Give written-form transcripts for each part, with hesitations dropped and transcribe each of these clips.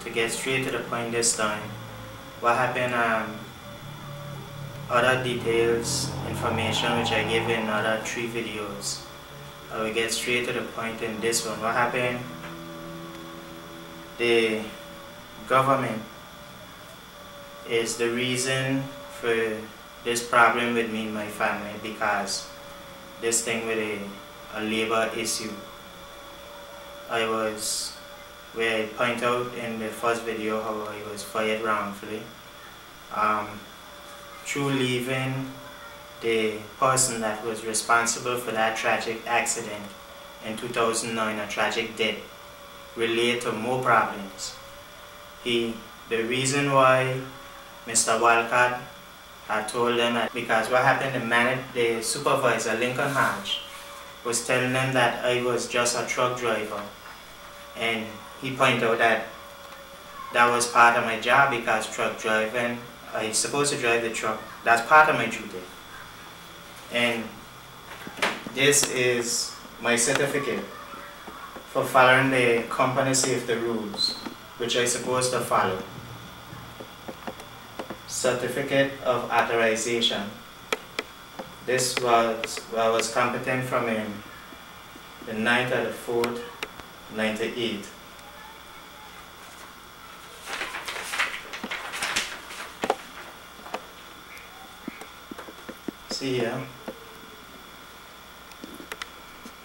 to get straight to the point this time, what happened, other details, information which I gave in other 3 videos. I will get straight to the point in this one. What happened? The government is the reason for this problem with me and my family, because this thing with a labor issue. Where I point out in the first video how I was fired wrongfully. Through leaving the person that was responsible for that tragic accident in 2009, a tragic death, relate to more problems. The reason why Mr. Walcott had told them that, because what happened, the supervisor, Lincoln Hodge, was telling them that I was just a truck driver, and he pointed out that that was part of my job, because truck driving, I'm supposed to drive the truck, that's part of my duty. And this is my certificate for following the company safety rules, which I'm supposed to follow. Certificate of authorization. This was competent from the 9th of the 4th, 98. See here,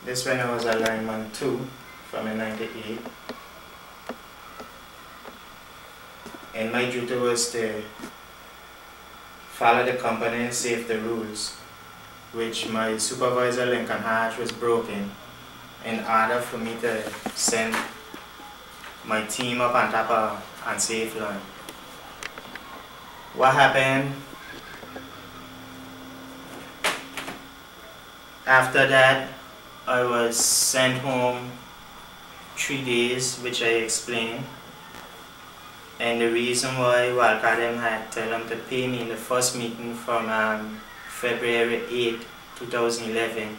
this when I was a lineman 2 from in 98, and my duty was to follow the company safety rules, which my supervisor Lincoln Hodge was broken, in order for me to send my team up on top of unsafe line. What happened? After that, I was sent home 3 days, which I explained. And the reason why Walcott had told them to pay me in the first meeting from February 8, 2011,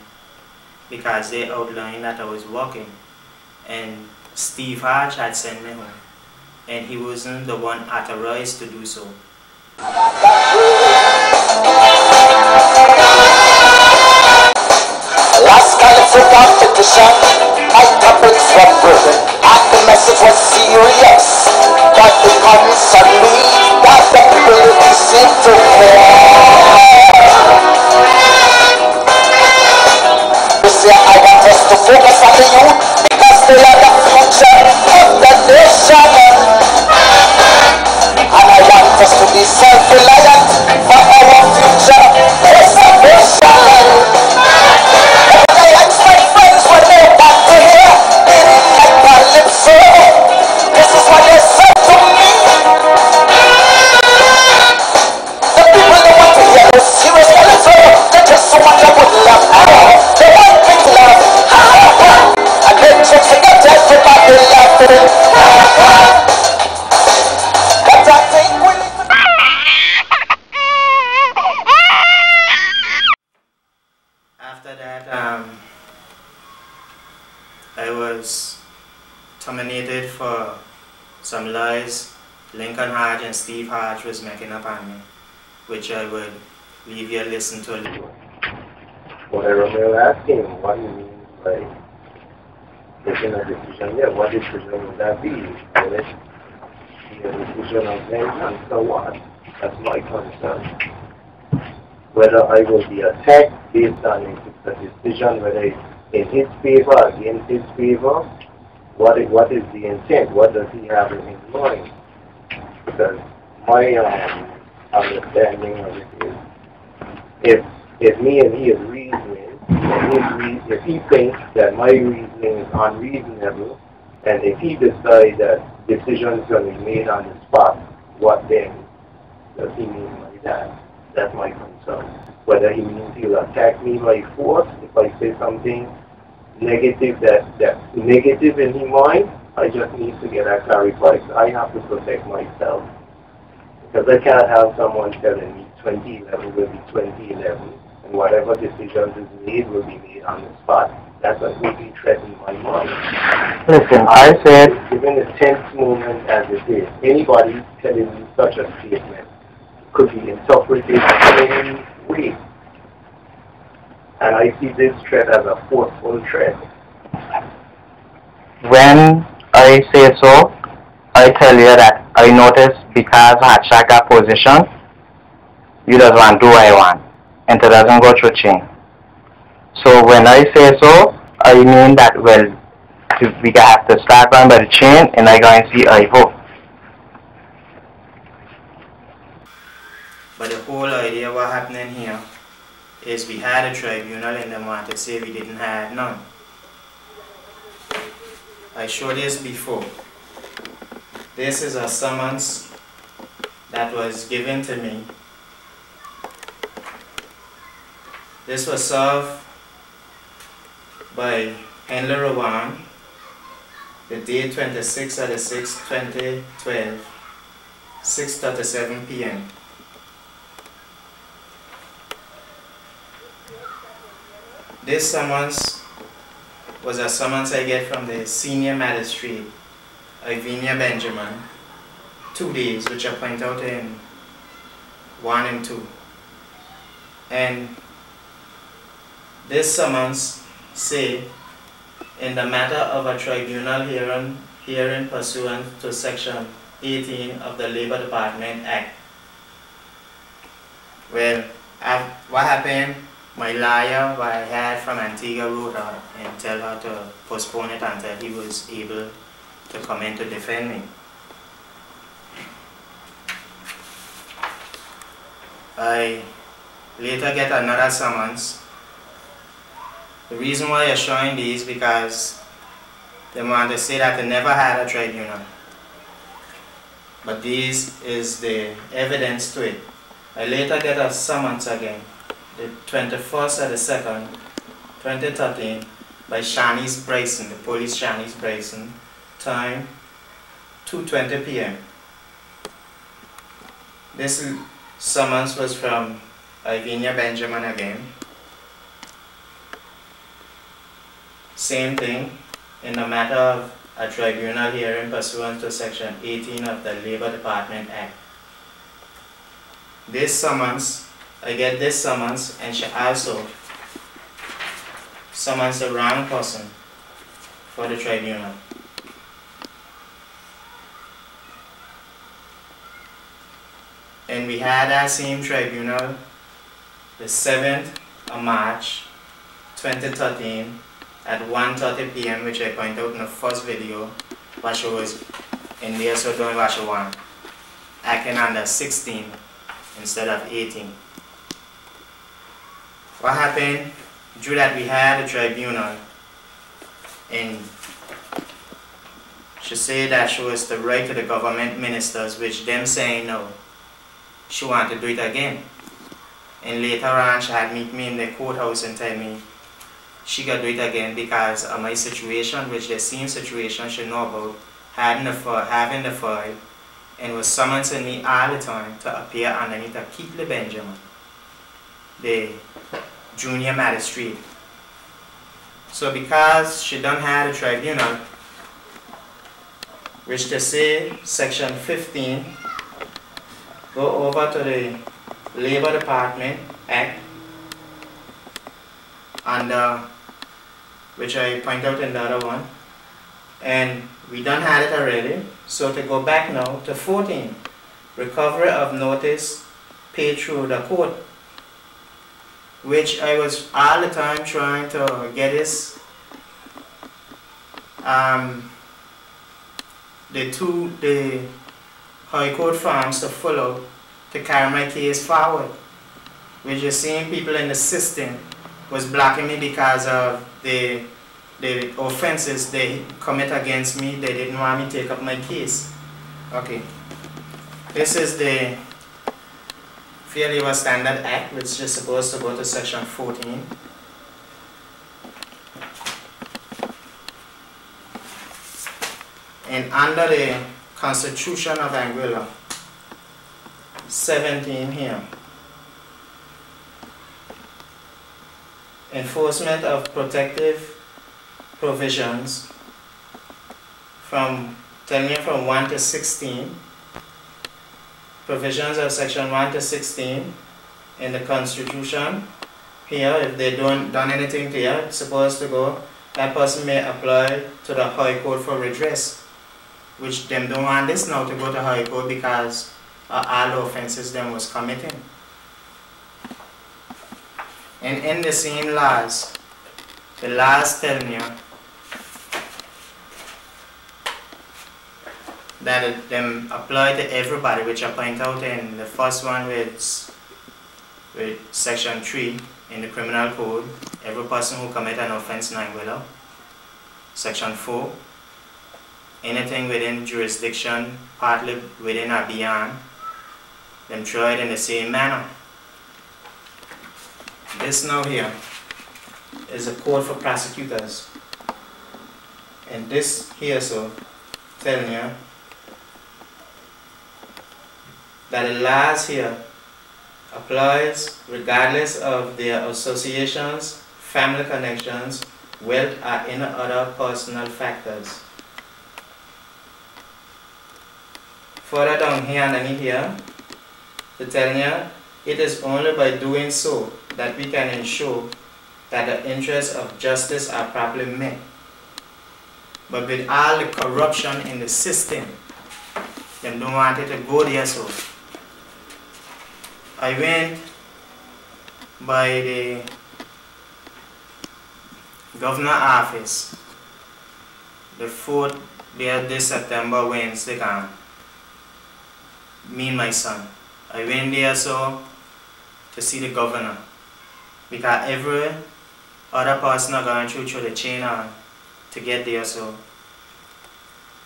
because they outlined that I was working. And Steve Hodge had sent me home, and he wasn't the one authorized to do so. Last California competition, my topics were good, and the message was serious. But the concern me that the people seem to care. You see, I want us to focus on the youth, because they are the future of the nation. And I want us to be self-reliant for our future preservation. This is what they said to me. The people don't want to hear no serious politics. They just want to put love. They want big love. And they just forget everybody laughing. But I think we need to... After that, I was terminated for some lies Lincoln Hodge and Steve Hodge was making up on me, which I would leave you to listen to. What I remember asking him, what he means by taking a decision, yeah, what decision would that be? Will it be a decision of vengeance or what? That's my concern. Whether I will be attacked based on a decision, whether it's in his favor, against his favor, what is the intent? What does he have in his mind? Because my understanding of it is, if me and he is reasoning, and if he thinks that my reasoning is unreasonable, and if he decides that decisions can be made on the spot, what then does he mean by that? That's my concern. Whether he means he'll attack me by force if I say something negative that's negative in his mind, I just need to get that clarified. I have to protect myself. Because I can't have someone telling me 2011 will be 2011, and whatever decisions is made will be made on the spot. That's what would be threatening my mind. Listen, I said, given the tense moment as it is, anybody telling me such a statement could be interpreted in any way. And I see this threat as a forceful threat. when I say so, I tell you that I notice because Hatchak got position, you just want do I want, and it doesn't go through chain. So when I say so, I mean that, well, we have to start on by the chain, and I go and see I hope. But the whole idea what happening here is we had a tribunal and they want to say we didn't have none. I showed this before. This is a summons that was given to me. This was served by Henry Rowan, the date 26 of the 6th, 2012, 6:37 p.m. This summons was a summons I get from the senior magistrate, Ivinia Benjamin, 2 days, which I point out in 1 and 2. And this summons say, in the matter of a tribunal hearing pursuant to Section 18 of the Labor Department Act. Well, what happened? My lawyer, what I had from Antigua, wrote her and tell her to postpone it until he was able to come in to defend me. I later get another summons. The reason why I'm showing these because they want to say that they never had a tribunal. But this is the evidence to it. I later get a summons again, the 21st of the 2nd, 2013, by Shanice Bryson, the police Shanice Bryson, time 2:20 p.m. This summons was from Ivinia Benjamin again. Same thing, in the matter of a tribunal hearing pursuant to Section 18 of the Labor Department Act. This summons, I get this summons, and she also summons the wrong person for the tribunal. And we had that same tribunal the 7th of March 2013 at 1:30 p.m., which I point out in the first video, what she was in there, so doing what she want, acting under 16 instead of 18. What happened? Due that we had a tribunal, and she said that she was to write to the government ministers, which them saying no, she wanted to do it again. And later on, she had meet me in the courthouse and tell me she got to do it again because of my situation, which the same situation she know about, having the file, and was summoning me all the time to appear underneath a Keithley Benjamin, the junior magistrate. So because she done had a tribunal, which they say Section 15, go over to the Labor Department Act, under which I point out in the other one, and we done had it already. So to go back now to 14, recovery of notice paid through the court, which I was all the time trying to get this, the High Court forms to follow to carry my case forward, which the same people in the system was blocking me because of the offenses they commit against me. They didn't want me to take up my case. Okay. This is the Fair Labor Standard Act, which is supposed to go to Section 14. And under the Constitution of Anguilla, 17 here. Enforcement of protective provisions telling you from 1 to 16. Provisions of section 1 to 16 in the Constitution. Here, if they don't done anything to you, it's supposed to go, that person may apply to the High Court for redress, which them don't want this now to go to High Court because all the offenses them was committing. And in the same laws, the laws telling you that them apply to everybody, which I point out in the first one with section 3 in the criminal code, every person who commit an offense in Anguilla. Section 4, anything within jurisdiction, partly within or beyond, them tried in the same manner. This now here is a code for prosecutors, and this here so telling you that the laws here applies regardless of their associations, family connections, wealth, or any other personal factors. Further down here underneath here, to tell you, it is only by doing so that we can ensure that the interests of justice are properly met. But with all the corruption in the system, them don't want it to go there so. I went by the governor office the 4th day of this September, Wednesday, me and my son. I went there so to see the governor, because every other person are going through the chain on to get there, so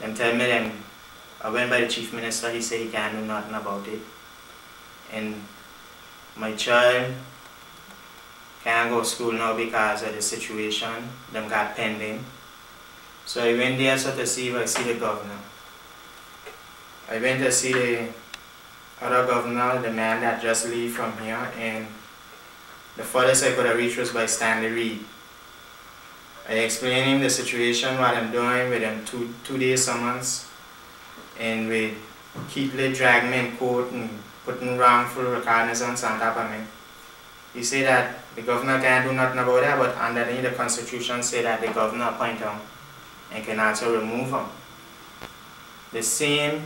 them tell me them I went by the chief minister, he said he can't do nothing about it. And my child can't go to school now because of the situation them got pending. So I went there so to see if I see the governor. I went to see the other governor, the man that just left from here, and the furthest I could have reached was by Stanley Reed. I explained him the situation, what I'm doing with them two-day summons, and with Keatley dragging me in court and putting wrongful recognizance on top of me. He said that the governor can't do nothing about that, but underneath the Constitution say that the governor appoint him and can also remove him. The same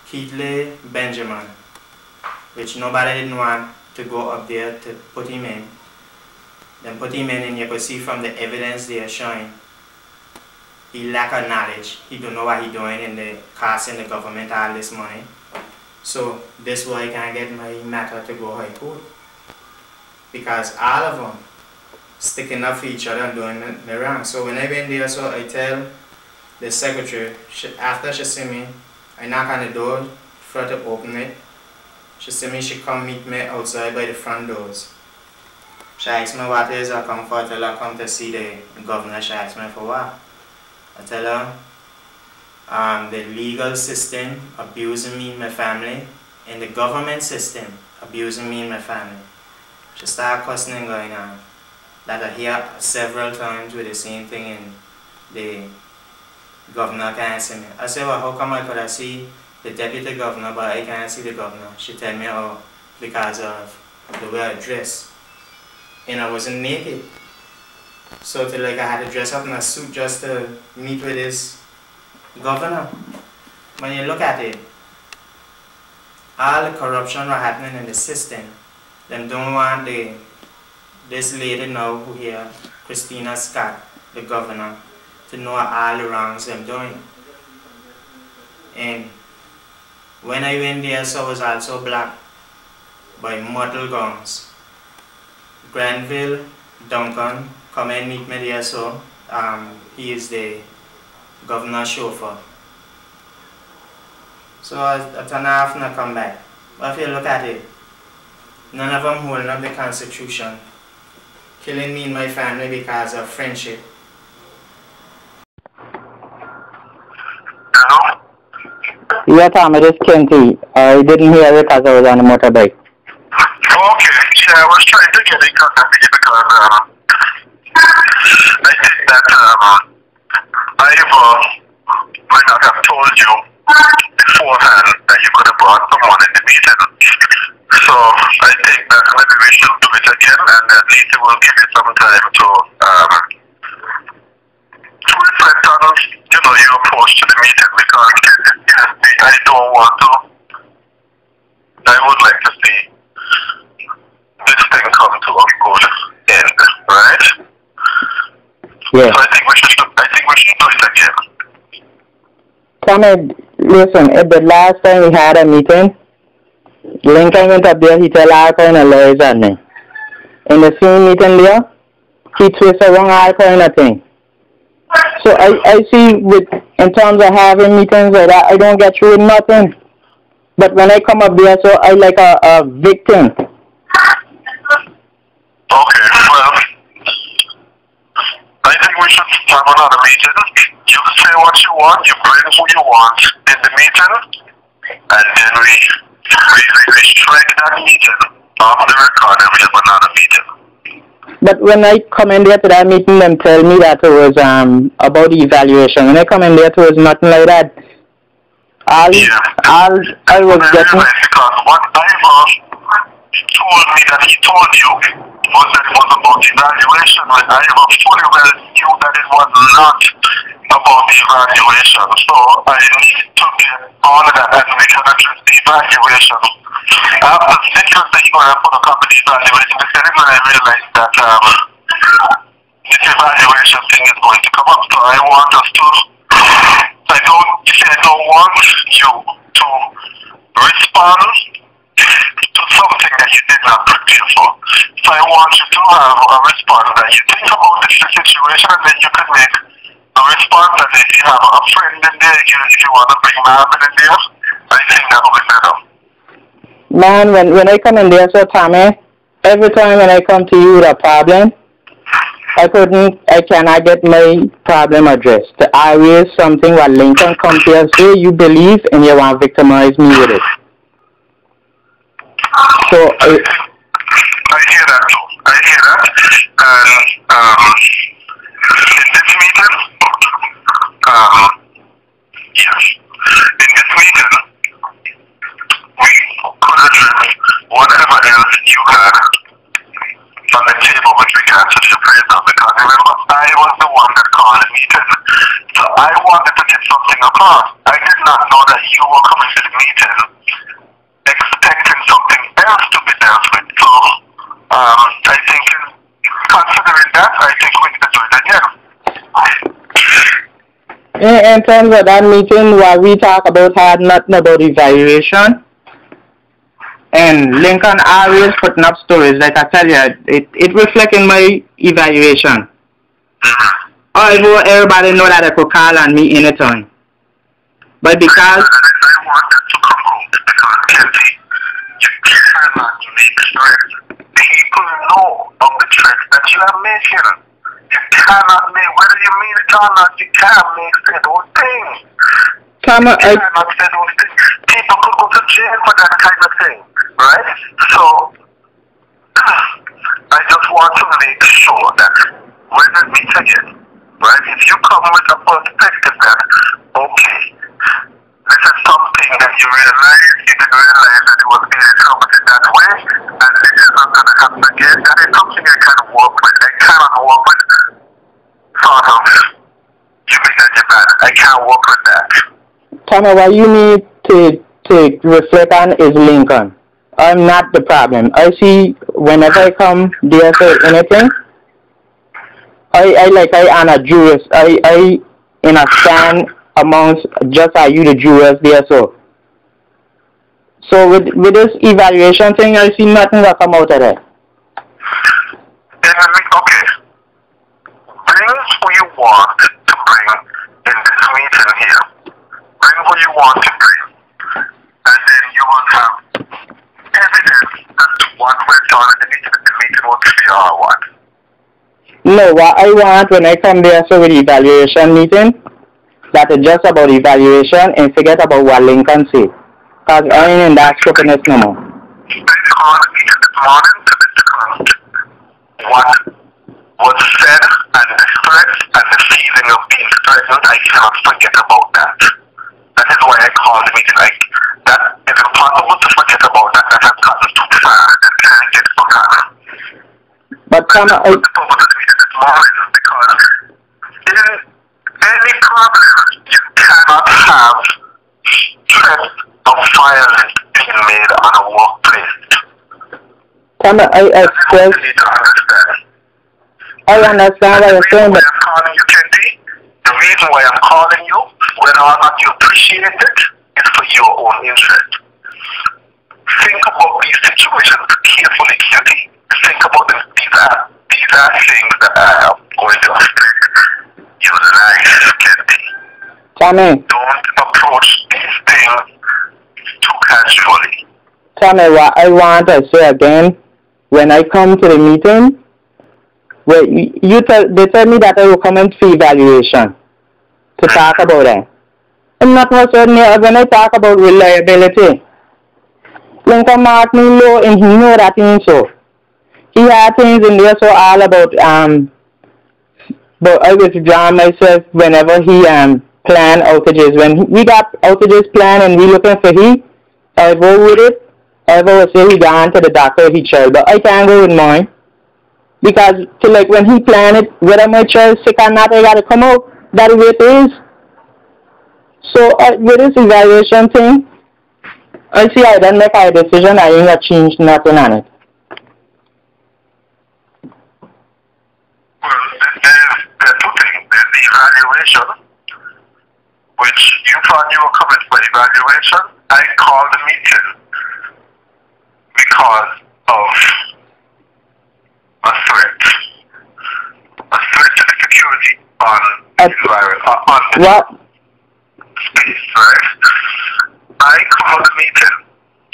Keatley Benjamin, which nobody didn't want to go up there to put him in. Then put him in, and you could see from the evidence they are showing, he lack of knowledge. He don't know what he doing in the costing the government all this money. So this why I can't get my matter to go high court. Because all of them sticking up for each other and doing me wrong. So when I went there, so I tell the secretary, after she see me, I knock on the door for her to open it. She see me, she come meet me outside by the front doors. She asked me what is I come for. I tell her I come to see the governor. She asked me for what. I tell her the legal system abusing me and my family, and the government system abusing me and my family. She started cussing going on. That I hear several times with the same thing, and the governor can't see me. I said, well, how come I could have see the deputy governor, but I can't see the governor? She tell me, oh, because of the way I dress. And I wasn't naked. So I had to dress up in a suit just to meet with this governor. When you look at it, all the corruption was happening in the system. Them don't want this lady now who here, Christina Scott, the governor, to know all the wrongs them doing. And when I went there, so I was also blocked by mortal guns. Granville Duncan come and meet me there, so he is the governor's chauffeur. So I turn off and I come back. But if you look at it, none of them holding up the Constitution, killing me and my family because of friendship. Yeah, Tom, it is Kenty. I didn't hear it because I was on the motorbike. Okay, yeah, I was trying to get in contact with you because I think that I might not have told you beforehand that you could have brought someone in the meeting. So I think that maybe we should do it again, and then Lisa will give you some time to reflect on, your approach to the meeting, because I don't want to. I would like to see this thing come to a good end, right? Yeah. So I think we should do it again. Tommy, listen, at the last time we had a meeting, Lincoln went up there, he tell Alpha and a lawyer's on me. In the same meeting there, he twisted wrong Alpha and a thing. So I see in terms of having meetings like that, I don't get through nothing. But when I come up there, so I like a victim. Okay, well, I think we should have another meeting. You say what you want, you bring who you want in the meeting, and then we strike that meeting off the record and we have another meeting. But when I come in there to that meeting, them tell me that it was about the evaluation. When I come in there, it was nothing like that. I was getting... Because what Ivor told me that he told you was that it was about evaluation, when Ivor fully well knew that it was not about the evaluation. So I need to get all of that, and we can address the evaluation. After interest that you're going to put a copy of the evaluation, the second when I realized that this evaluation thing is going to come up. So I want us to, I don't want you to respond to something that you did not prepare for. So I want you to have a response that you think about the situation, and then you can make a response. And if you have a friend in there, if you want to bring Marvin in there, I think that will be better. Man, when I come in there, so Tommy, every time when I come to you with a problem, I cannot get my problem addressed. I raise something what Lincoln comes here and say you believe and you want to victimize me with it. So I hear that too. I hear that. And in this meeting, yes, in this meeting, we could address whatever else you had on the table with regards to the appraisal, because remember, I was the one that called the meeting. So I wanted to get something across. I did not know that you were coming to the meeting expecting something else to be dealt with. So I think considering that, I think we need to do it again. in terms of that meeting where we talk about had nothing about evaluation, and Lincoln always putting up stories, like I tell you, it reflects in my evaluation. Although everybody know that I could call on me anytime. But because... I want it to come out because, Kenty, you cannot make threats. People know of the threats that you are making. You cannot make, whether you mean it or not, you can't make those things. You cannot say those things. People could go to jail for that kind of thing, right? So, I just want to make sure that when we meet again, right, if you come with a perspective that, okay, this is something that you realize, you didn't realize that it was being interpreted that way, and this is not going to happen again, that is something I can work with. I cannot work with sort of, you mean that you're bad. I can't work with that. Tommy, what you need to reflect on is Lincoln. I'm not the problem. I see whenever I come there for anything, I am a jurist. I in a stand amongst just are you the jurors there, so with this evaluation thing, I see nothing that come out of that. Okay. Bring who you want to bring in this meeting here. Bring who you want to bring. And then you will have evidence as to what went on in the meeting. The meeting will be or what. No, what I want when I come there, so with the evaluation meeting, that is just about evaluation and forget about what Lincoln said. Because I ain't in that stupidness no more. I called the meeting this morning to discuss what was said and the threats and the feeling of being threatened. I cannot forget about that. That is why I called the meeting. Like, that is impossible to forget about that. That has gotten too far and can't get forgotten. But come I put the purpose of the meeting this morning because in any problem, you cannot have threats of violence being made on a workplace. come I still I understand what you're saying, but I'm calling you, Kenty, the reason why I'm calling you, whether or not you appreciate it, is for your own interest. Think about these situations carefully, Kenty. Think about them. These are things that are going to affect your life, Kenty. Tommy, Don't approach these things too casually. Tommy, what I want to say again, when I come to the meeting, well, they tell me that I will come in for evaluation to talk about it. And not also when I talk about reliability. Lincoln marked me low and he knew that thing so. He had things in there so all about but I withdraw myself whenever he plan outages. When we got outages planned and we looking for I go with it. I will say he gone to the doctor he child, but I can't go with mine. Because to like when he planned it, whether my child sick or not, I gotta come out. That's the way it is. So with this evaluation thing, I see I don't make a decision, I ain't gonna change nothing on it. Well, there are two things. There's the evaluation, which you thought you were coming for evaluation. I called the meeting because of a threat to the security on the environment, on the space, right? I called the meeting.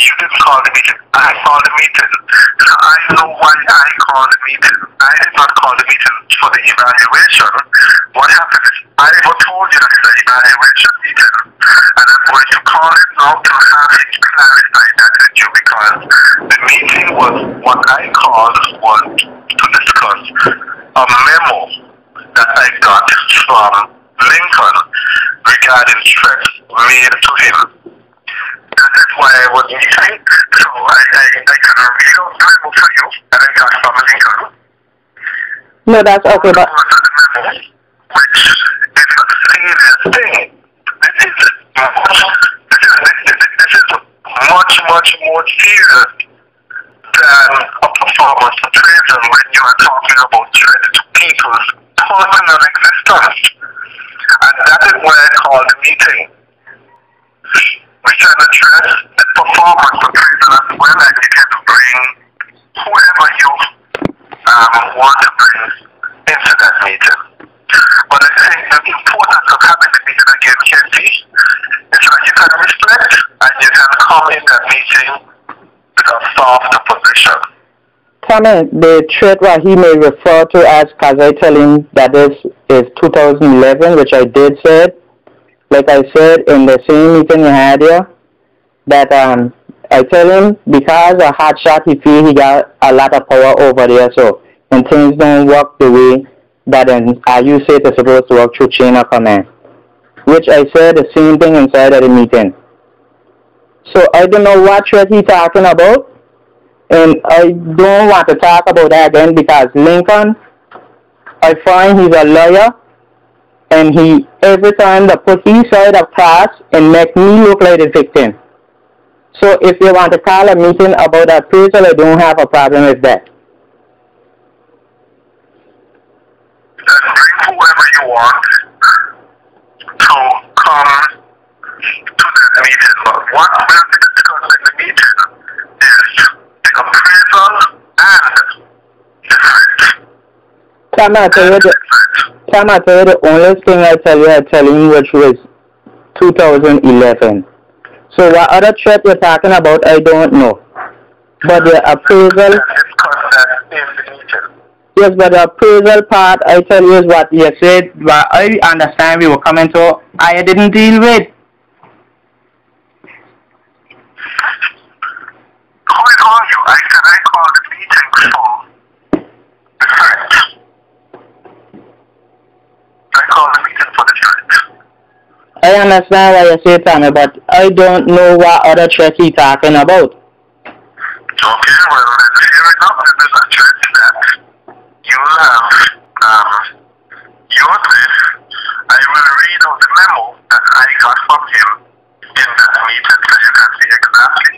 You didn't call the meeting. I called the meeting. So I know why I called the meeting. I did not call the meeting for the evaluation. What happened is I never told you that it's an evaluation meeting. And I'm going to call it now to have him clarify that with you because the meeting was what I called was to discuss a memo that I got from Lincoln regarding threats made to him. That is why I was meeting. So I can read out the memo for you that I got from Lincoln. No, that's okay, but which is a serious thing. This is much more serious than a performance appraisal when you are talking about threats to people's personal existence. And that is why I called the meeting. We can address the performance appraisal as well, and you can bring whoever you want to bring into that meeting. But I think the importance of having the meeting again, Kenty, is that you can reflect and you can come in that meeting with a softer position. Tommy, the threat what he may refer to as, because I tell him that this is 2011, which I did say, like I said in the same meeting you had here, that I tell him because a hot shot he feel he got a lot of power over there, so and things don't work the way that as you say it's supposed to work through chain of command. Which I said the same thing inside of the meeting. So I don't know what threat he's talking about, and I don't want to talk about that again because Lincoln, I find he's a lawyer, and he every time they put his side of class and make me look like the victim. So if you want to call a meeting about appraisal, I don't have a problem with that. Bring whoever you want to come to that meeting. But what we'll be discussing in the meeting is the appraisal and the threat. Come on, tell you the only thing I tell him which was 2011. So what other threat you're talking about, I don't know. But the appraisal, Yes, but the appraisal part, I tell you, is what you said. But I understand we were coming to. I didn't deal with. Who called you? I said I called the meeting for the threat. I called the meeting for the threat. I understand what you say, Tommy, but I don't know what other threat he talking about. Okay, well, then fair enough. If there's a threat that you'll have your place, I will read out the memo that I got from him in that meeting so you can see exactly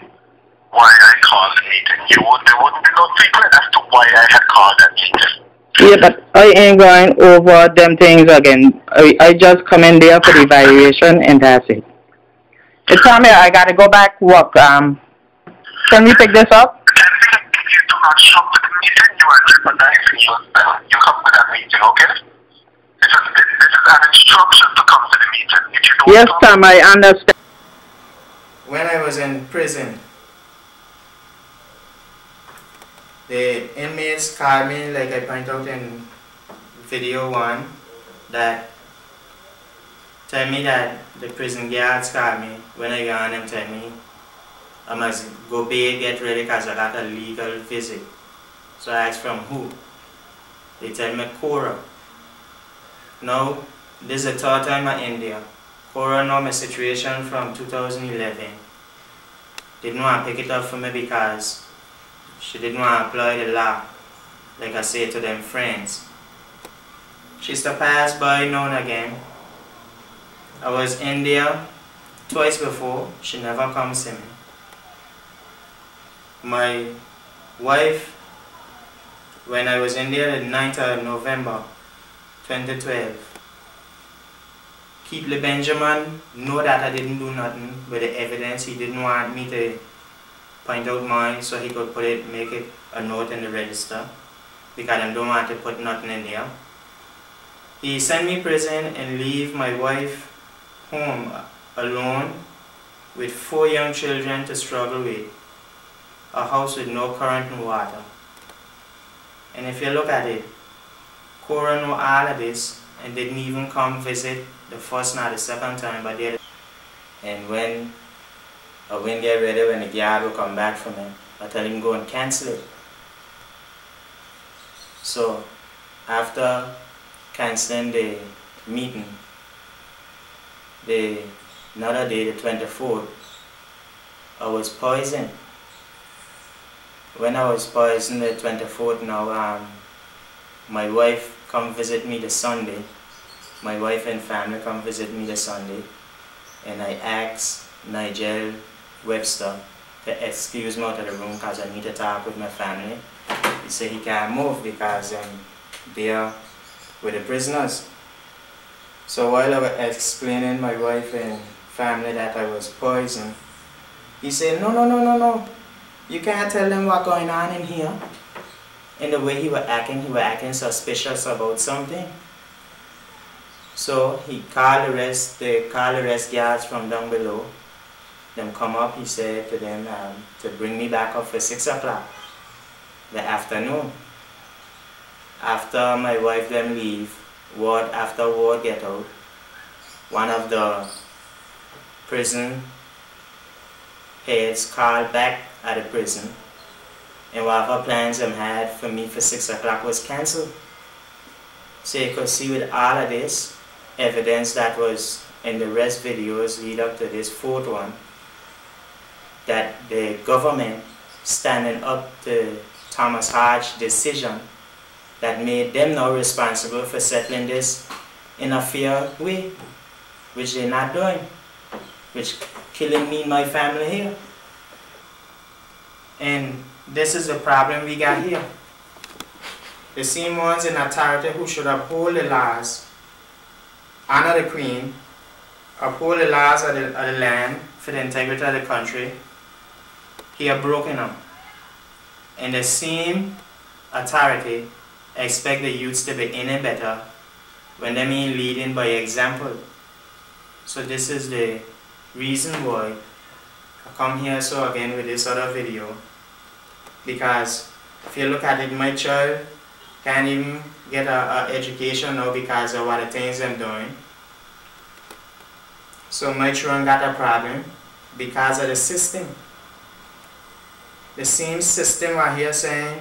why I called the meeting. There wouldn't be no secret as to why I had called that meeting. Yeah, but I ain't going over them things again. I just come in there for the evaluation and that's it. Hey, Tommy, I gotta go back to work. Can we pick this up? If you do not show up to the meeting, you are jeopardizing yourself. You come to that meeting, okay? This is an instruction to come to the meeting. If you don't Yes, come, Tom, I understand. When I was in prison, the inmates called me, like I point out in video 1, that tell me that the prison guards called me. When I got on them, tell me I must go pay, get ready because I got a legal visit. So I asked from who? They tell me Cora. Now, this is the third time I'm in India. Cora know my situation from 2011. Didn't want to pick it up for me because she didn't want to apply the law, like I say to them friends. She used to pass by now and again. I was in there twice before, she never come see me. My wife, when I was in there the 9th of November 2012, Keith Benjamin know that I didn't do nothing with the evidence. He didn't want me to point out mine so he could make it a note in the register because I don't want to put nothing in there. He sent me prison and leave my wife home alone with 4 young children to struggle with, a house with no current and water. And if you look at it, Cora know all of this and didn't even come visit the first nor the second time, but they. And when I went get ready, when the guard will come back from him, I tell him go and cancel it. So after canceling the meeting, another day, the 24th, I was poisoned. When I was poisoned the 24th now, my wife come visit me the Sunday. My wife and family come visit me the Sunday. And I asked Nigel Webster to excuse me out of the room because I need to talk with my family. He said he can't move because they are with the prisoners. So while I was explaining my wife and family that I was poisoned, he said, no. You can't tell them what's going on in here. And the way he was acting suspicious about something. So he called the rest guards from down below. Them come up, he said to them to bring me back up for 6 o'clock the afternoon. After my wife them leave, ward after ward get out, one of the prison heads called back at the prison, and whatever plans them had for me for 6 o'clock was cancelled. So you could see with all of this evidence that was in the rest videos lead up to this 4th one, that the government standing up to Thomas Hodge's decision that made them now responsible for settling this in a fair way, which they're not doing, which killing me and my family here. And this is the problem we got here. The same ones in authority who should uphold the laws, honor the Queen, uphold the laws of the land for the integrity of the country, he have broken them. And the same authority expect the youths to be in and better when they mean leading by example. So this is the reason why I come here so again with this other video, because if you look at it, my child can't even get a education now because of what the things I'm doing. So my children got a problem because of the system. The same system right here saying,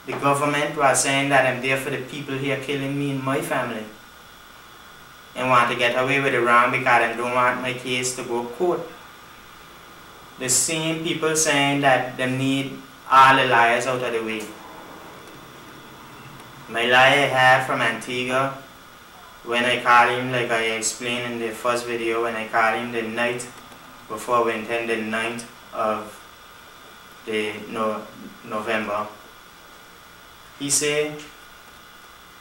the government was saying that I'm there for the people here killing me and my family. And want to get away with it wrong because I don't want my case to go to court. The same people saying that they need all the liars out of the way. My liar I had from Antigua, when I called him, like I explained in the first video, when I called him the night before we went in, the 9th of the November, he said,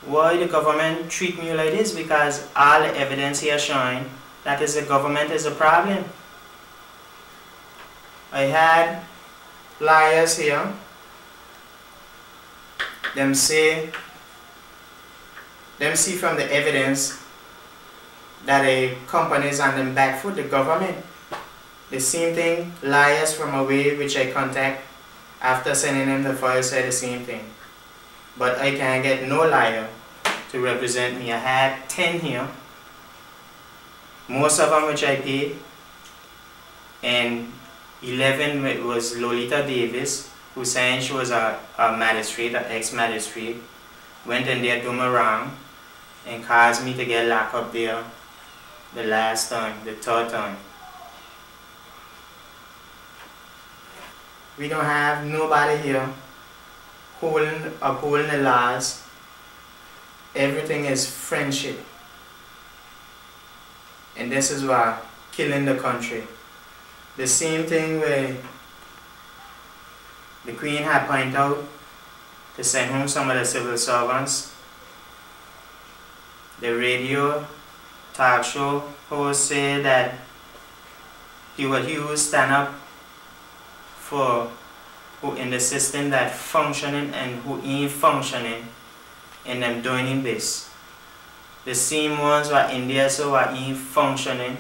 why the government treat me like this? Because all the evidence here showing that is the government is a problem. I had liars here, them see from the evidence that the companies on them back foot, the government. The same thing, liars from away which I contact after sending them the file said the same thing. But I can't get no liar to represent me. I had 10 here, most of them which I paid, and 11 was Lolita Davis, who saying she was a magistrate, an ex-magistrate, went in there, do me wrong, and caused me to get locked up there the last time, the 3rd time. We don't have nobody here upholding the laws. Everything is friendship. And this is why killing the country. The same thing where the Queen had pointed out to send home some of the civil servants. The radio talk show host said that he would stand up for who in the system that functioning and who ain't functioning, and them doing this. The same ones who are in there so are ain't functioning,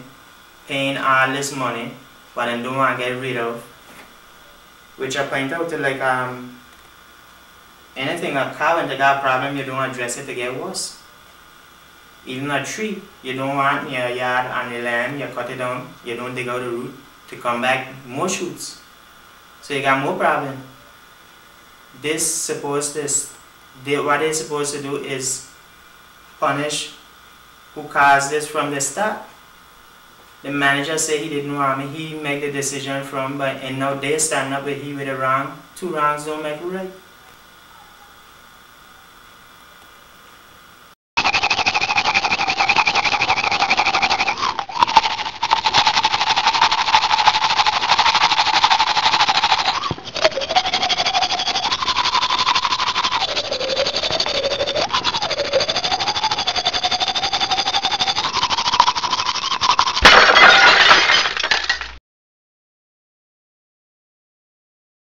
paying all this money, but they don't want to get rid of. Which I point out to, like anything a car when they got a problem, you don't address it to get worse. Even a tree, you don't want your yard on the land, you cut it down, you don't dig out the root to come back more shoots. So you got more problem. What they're supposed to do is punish who caused this from the start. The manager said he didn't want me, he made the decision from, and now they stand up with he with a wrong. 2 wrongs don't make a right.